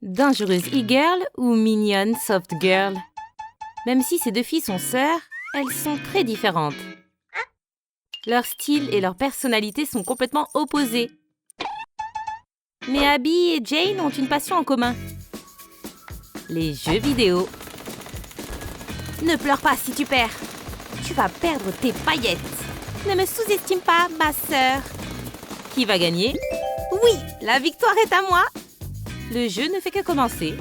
Dangereuse e-girl ou mignonne soft girl? Même si ces deux filles sont sœurs, elles sont très différentes. Leur style et leur personnalité sont complètement opposés. Mais Abby et Jane ont une passion en commun. Les jeux vidéo. Ne pleure pas si tu perds. Tu vas perdre tes paillettes. Ne me sous-estime pas, ma sœur. Qui va gagner? Oui, la victoire est à moi. Le jeu ne fait que commencer.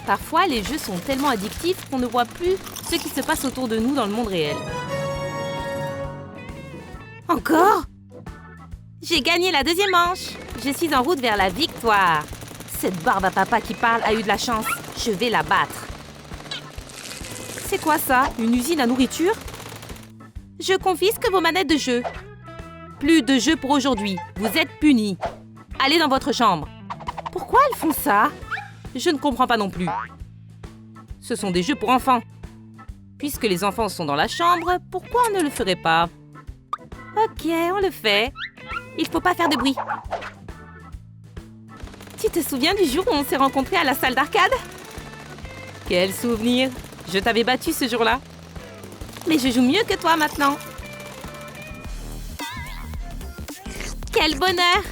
Parfois, les jeux sont tellement addictifs qu'on ne voit plus ce qui se passe autour de nous dans le monde réel. Encore? J'ai gagné la deuxième manche. Je suis en route vers la victoire. Cette barbe à papa qui parle a eu de la chance. Je vais la battre. C'est quoi ça? Une usine à nourriture? Je confisque vos manettes de jeu. Plus de jeux pour aujourd'hui. Vous êtes punis. Allez dans votre chambre. Pourquoi elles font ça? Je ne comprends pas non plus. Ce sont des jeux pour enfants. Puisque les enfants sont dans la chambre, pourquoi on ne le ferait pas? Ok, on le fait. Il faut pas faire de bruit. Tu te souviens du jour où on s'est rencontrés à la salle d'arcade? Quel souvenir! Je t'avais battu ce jour-là. Mais je joue mieux que toi maintenant. Quel bonheur!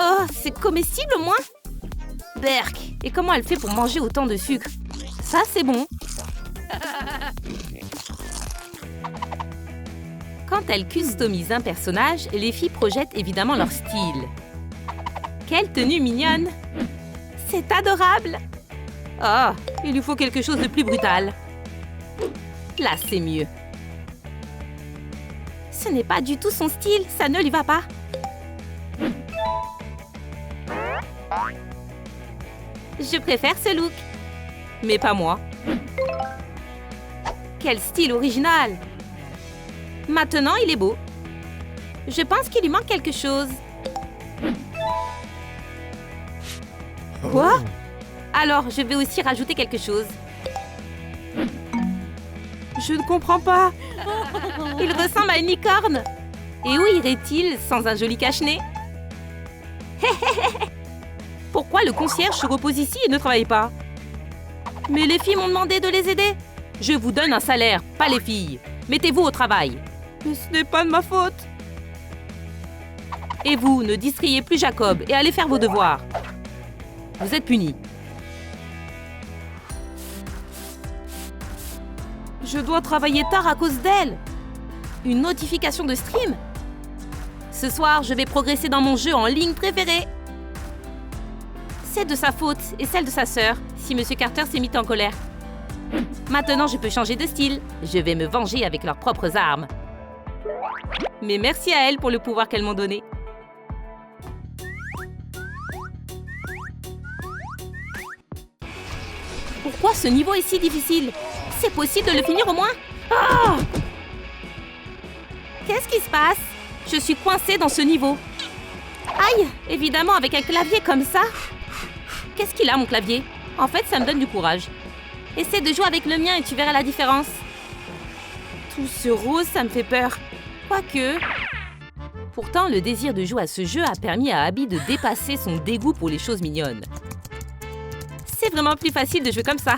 Oh, c'est comestible au moins? Berk! Et comment elle fait pour manger autant de sucre? Ça, c'est bon. Quand elles customisent un personnage, les filles projettent évidemment leur style. Quelle tenue mignonne! C'est adorable! Oh, il lui faut quelque chose de plus brutal. Là, c'est mieux. Ce n'est pas du tout son style, ça ne lui va pas. Je préfère ce look. Mais pas moi. Quel style original! Maintenant, il est beau. Je pense qu'il lui manque quelque chose. Quoi? Alors, je vais aussi rajouter quelque chose. Je ne comprends pas. Il ressemble à une licorne. Et où irait-il sans un joli cache-nez? Pourquoi le concierge se repose ici et ne travaille pas? Mais les filles m'ont demandé de les aider. Je vous donne un salaire, pas les filles. Mettez-vous au travail. Mais ce n'est pas de ma faute. Et vous, ne distrayez plus Jacob et allez faire vos devoirs. Vous êtes punis. Je dois travailler tard à cause d'elle. Une notification de stream? Ce soir, je vais progresser dans mon jeu en ligne préféré. C'est de sa faute et celle de sa sœur si Monsieur Carter s'est mis en colère. Maintenant, je peux changer de style. Je vais me venger avec leurs propres armes. Mais merci à elles pour le pouvoir qu'elles m'ont donné. Pourquoi ce niveau est si difficile? C'est possible de le finir au moins? Oh! Qu'est-ce qui se passe? Je suis coincée dans ce niveau. Aïe! Évidemment, avec un clavier comme ça. Qu'est-ce qu'il a, mon clavier? En fait, ça me donne du courage. Essaie de jouer avec le mien et tu verras la différence. Tout ce rose, ça me fait peur. Quoique... Pourtant, le désir de jouer à ce jeu a permis à Abby de dépasser son dégoût pour les choses mignonnes. C'est vraiment plus facile de jouer comme ça.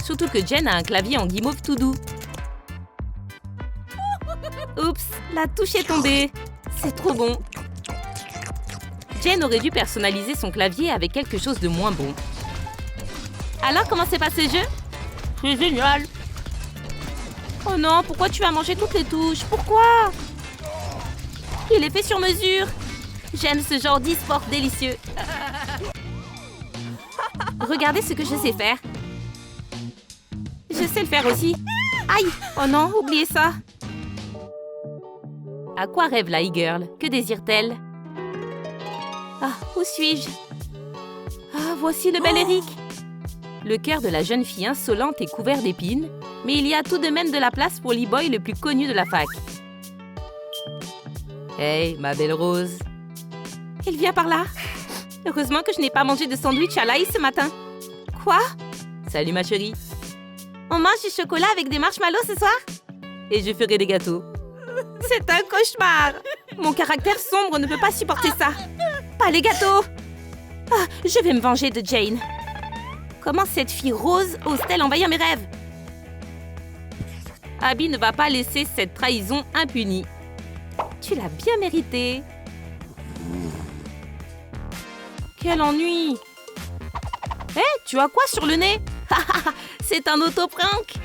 Surtout que Jen a un clavier en guimauve tout doux. Oups, la touche est tombée. C'est trop bon. Jen aurait dû personnaliser son clavier avec quelque chose de moins bon. Alors, comment s'est passé le jeu? C'est génial. Oh non, pourquoi tu as mangé toutes les touches? Pourquoi? Il est fait sur mesure. J'aime ce genre d'e-sport délicieux. Regardez ce que je sais faire. Je sais le faire aussi. Aïe! Oh non, oubliez ça. À quoi rêve la e-girl? Que désire-t-elle? Ah, où suis-je? Ah, voici le bel Eric. Le cœur de la jeune fille insolente est couvert d'épines, mais il y a tout de même de la place pour l'e-boy le plus connu de la fac. Hey, ma belle Rose. Il vient par là. Heureusement que je n'ai pas mangé de sandwich à l'ail ce matin. Quoi? Salut ma chérie. On mange du chocolat avec des marshmallows ce soir? Et je ferai des gâteaux. C'est un cauchemar. Mon caractère sombre ne peut pas supporter ça. Pas les gâteaux. Ah, je vais me venger de Jane. Comment cette fille rose ose-t-elle envahir mes rêves? Abby ne va pas laisser cette trahison impunie. Tu l'as bien mérité. Quel ennui! Hé, tu as quoi sur le nez? C'est un auto-prank!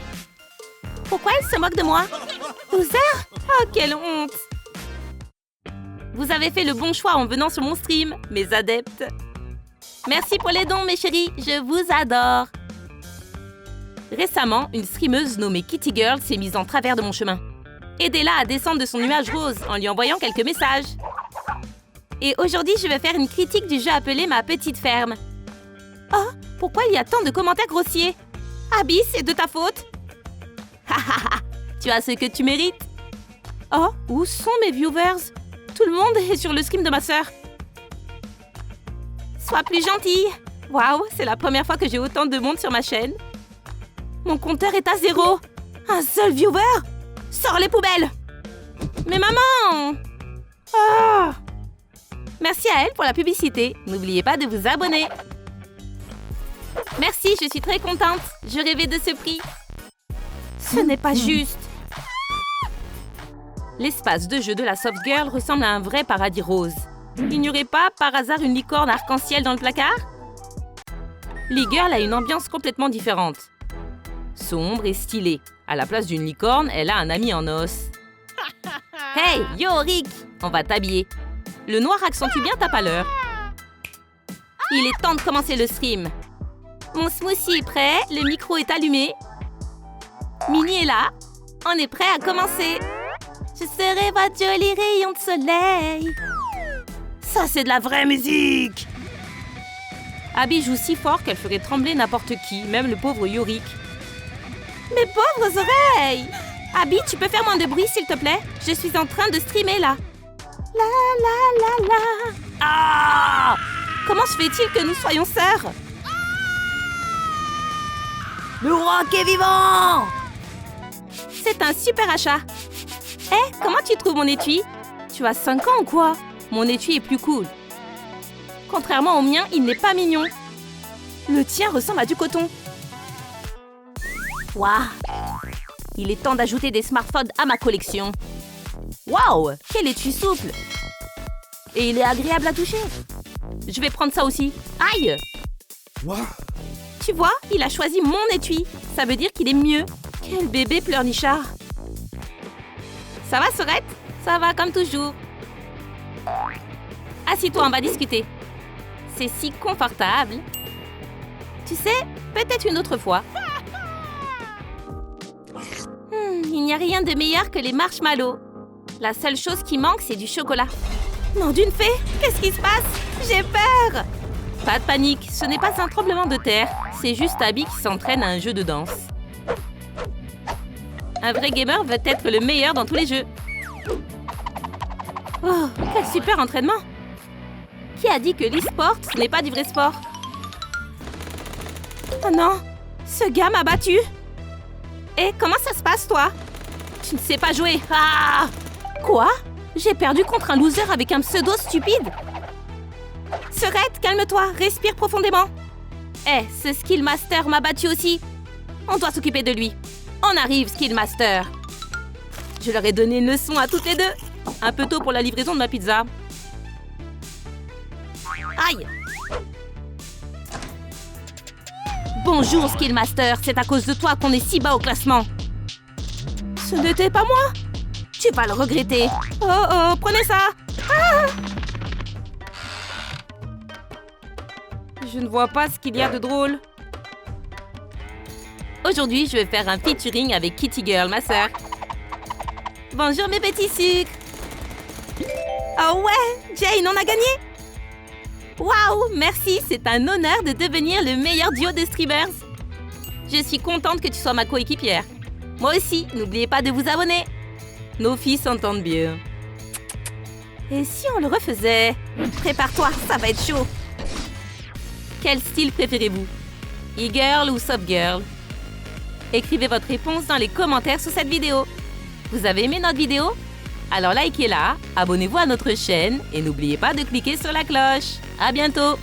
Pourquoi elle se moque de moi? Loser? Oh, quelle honte! Vous avez fait le bon choix en venant sur mon stream, mes adeptes. Merci pour les dons, mes chéris, je vous adore. Récemment, une streameuse nommée Kitty Girl s'est mise en travers de mon chemin. Aidez-la à descendre de son nuage rose en lui envoyant quelques messages. Et aujourd'hui, je vais faire une critique du jeu appelé Ma Petite Ferme. Oh, pourquoi il y a tant de commentaires grossiers? Abby, c'est de ta faute. Tu as ce que tu mérites. Oh, où sont mes viewers? Tout le monde est sur le stream de ma sœur. Sois plus gentille. Waouh, c'est la première fois que j'ai autant de monde sur ma chaîne. Mon compteur est à 0. Un seul viewer? Sors les poubelles. Mais maman! Oh! Merci à elle pour la publicité. N'oubliez pas de vous abonner. Merci, je suis très contente. Je rêvais de ce prix. Ce n'est pas juste. L'espace de jeu de la Soft Girl ressemble à un vrai paradis rose. Il n'y aurait pas, par hasard, une licorne arc-en-ciel dans le placard? Lee-Girl a une ambiance complètement différente. Sombre et stylée. À la place d'une licorne, elle a un ami en os. Hey, yo Rick! On va t'habiller. Le noir accentue bien ta pâleur. Il est temps de commencer le stream. Mon smoothie est prêt, le micro est allumé. Minnie est là. On est prêt à commencer. Je serai votre joli rayon de soleil. Ça, c'est de la vraie musique. Abby joue si fort qu'elle ferait trembler n'importe qui, même le pauvre Yorick. Mes pauvres oreilles! Abby, tu peux faire moins de bruit, s'il te plaît? Je suis en train de streamer, là. La la la la. Ah! Comment se fait-il que nous soyons sœurs? Le rock est vivant! C'est un super achat. Hé, comment tu trouves mon étui? Tu as 5 ans ou quoi? Mon étui est plus cool. Contrairement au mien, il n'est pas mignon. Le tien ressemble à du coton. Waouh! Il est temps d'ajouter des smartphones à ma collection. Waouh! Quel étui souple! Et il est agréable à toucher. Je vais prendre ça aussi. Aïe! Wow. Tu vois, il a choisi mon étui. Ça veut dire qu'il est mieux. Quel bébé pleurnichard. Ça va, Sorette? Ça va comme toujours. Assis-toi, on va discuter. C'est si confortable. Tu sais, peut-être une autre fois. Il n'y a rien de meilleur que les marshmallows. La seule chose qui manque, c'est du chocolat. Nom d'une fée, qu'est-ce qui se passe? J'ai peur! Pas de panique, ce n'est pas un tremblement de terre. C'est juste Abby qui s'entraîne à un jeu de danse. Un vrai gamer veut être le meilleur dans tous les jeux. Oh, quel super entraînement! Qui a dit que l'e-sport, ce n'est pas du vrai sport? Oh non! Ce gars m'a battu! Et comment ça se passe, toi? Tu ne sais pas jouer! Ah! Quoi? J'ai perdu contre un loser avec un pseudo stupide? Sorette, calme-toi, respire profondément. Eh, ce Skill Master m'a battu aussi. On doit s'occuper de lui. On arrive, Skill Master. Je leur ai donné une leçon à toutes les deux. Un peu tôt pour la livraison de ma pizza. Aïe! Bonjour, Skill Master. C'est à cause de toi qu'on est si bas au classement. Ce n'était pas moi. Tu vas le regretter. Oh oh, prenez ça. Ah! Je ne vois pas ce qu'il y a de drôle. Aujourd'hui, je vais faire un featuring avec Kitty Girl, ma sœur. Bonjour mes petits sucres. Oh ouais, Jane, on a gagné. Waouh, merci, c'est un honneur de devenir le meilleur duo de streamers. Je suis contente que tu sois ma coéquipière. Moi aussi, n'oubliez pas de vous abonner. Nos filles s'entendent bien. Et si on le refaisait? Prépare-toi, ça va être chaud. Quel style préférez-vous? E-girl ou soft girl? Écrivez votre réponse dans les commentaires sous cette vidéo. Vous avez aimé notre vidéo? Alors likez-la, abonnez-vous à notre chaîne et n'oubliez pas de cliquer sur la cloche. À bientôt!